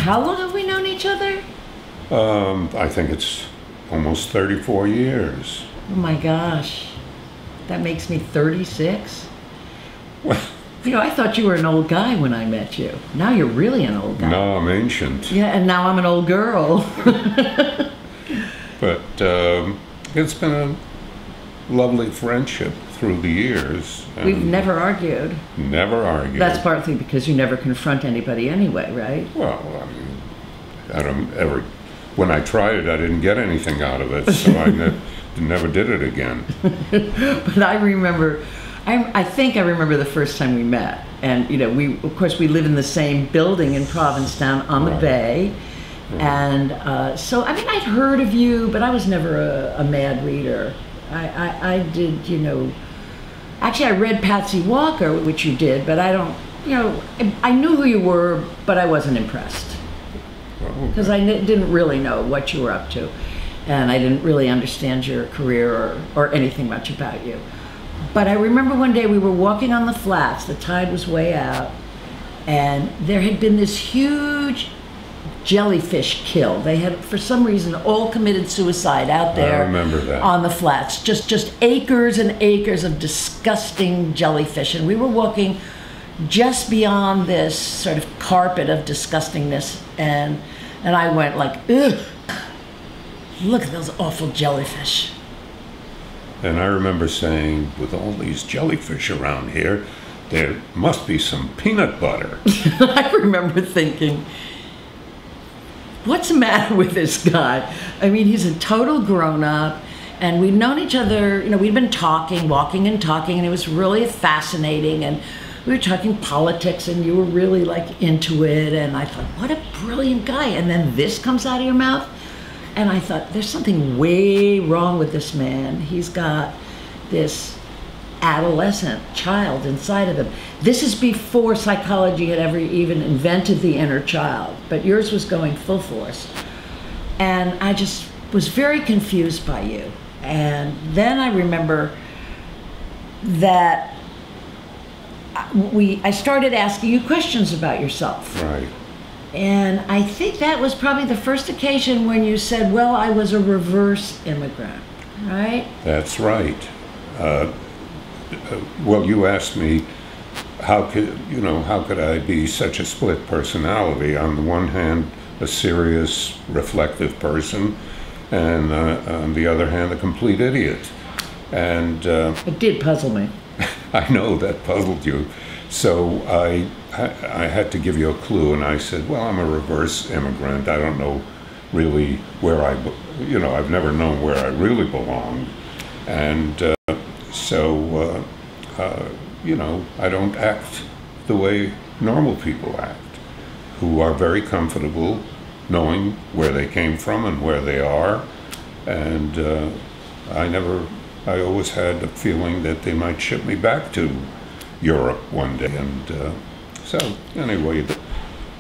how long have we known each other? I think it's almost 34 years. Oh my gosh. That makes me 36. Well, You know, I thought you were an old guy when I met you. Now you're really an old guy. no, I'm ancient. Yeah, and now I'm an old girl. But it's been a lovely friendship through the years. We've never argued. Never argued. That's partly because you never confront anybody anyway, right? Well, I mean, I don't ever. When I tried it, I didn't get anything out of it, so I never did it again. But I remember, I think I remember the first time we met, and you know, of course we live in the same building in Provincetown on the bay, and so I mean I'd heard of you, but I was never a mad reader. I did, you know, actually I read Patsy Walker, which you did, but I don't, you know, I knew who you were, but I wasn't impressed. Because I didn't really know what you were up to, and I didn't really understand your career or anything much about you. But I remember one day we were walking on the flats, the tide was way out, and there had been this huge jellyfish kill. They had, for some reason, all committed suicide out there. I remember that. On the flats. Just acres and acres of disgusting jellyfish. And we were walking just beyond this sort of carpet of disgustingness, and I went like, ugh, look at those awful jellyfish. And I remember saying, with all these jellyfish around here, there must be some peanut butter. I remember thinking, what's the matter with this guy? I mean, he's a total grown-up, and we'd known each other, you know, we'd been talking, walking and talking, and it was really fascinating, and we were talking politics, and you were really like into it, and I thought, what a brilliant guy. And then this comes out of your mouth, and I thought, there's something way wrong with this man. He's got this adolescent child inside of him. This is before psychology had ever even invented the inner child, but yours was going full force. And I just was very confused by you. And then I remember that I started asking you questions about yourself. Right. And I think that was probably the first occasion when you said, well, I was a reverse immigrant, right? That's right. Well, you asked me, how could I be such a split personality? On the one hand, a serious, reflective person, and on the other hand, a complete idiot. And it did puzzle me. I know that puzzled you. So I had to give you a clue, and I said, well, I'm a reverse immigrant. I don't know really where I've never known where I really belong. And I don't act the way normal people act, who are very comfortable knowing where they came from and where they are. And I always had a feeling that they might ship me back to Europe one day. And so anyway,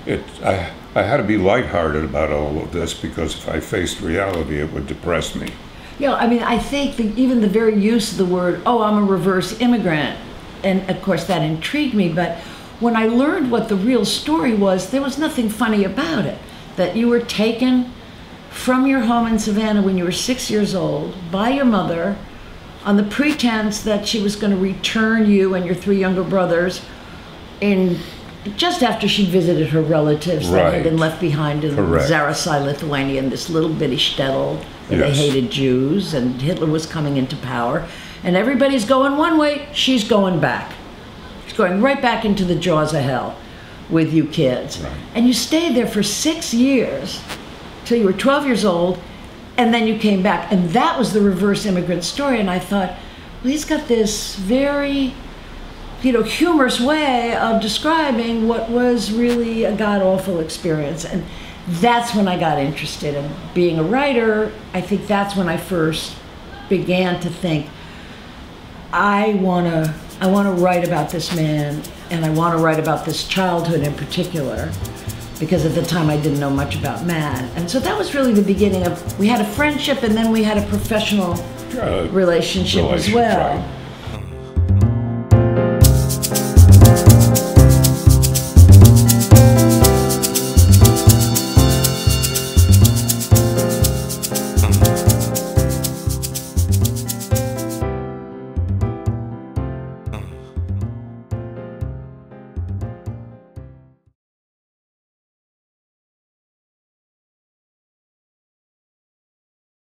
I had to be lighthearted about all of this, because if I faced reality, it would depress me. Yeah, I mean, I think even the very use of the word, oh, I'm a reverse immigrant, and of course that intrigued me, but when I learned what the real story was, there was nothing funny about it. That you were taken from your home in Savannah when you were 6 years old by your mother on the pretense that she was going to return you and your 3 younger brothers just after she visited her relatives that had been left behind in Zarasai, Lithuania, in this little bitty shtetl where they hated Jews, and Hitler was coming into power. And everybody's going one way, she's going back. She's going right back into the jaws of hell with you kids. Right. And you stayed there for 6 years, till you were 12 years old, and then you came back. And that was the reverse immigrant story. And I thought, well, he's got this very, humorous way of describing what was really a god-awful experience. And that's when I got interested in being a writer. I think that's when I first began to think, I want to write about this man, and I want to write about this childhood in particular, because at the time I didn't know much about Matt. And so that was really the beginning of, we had a friendship, and then we had a professional relationship as well. Right.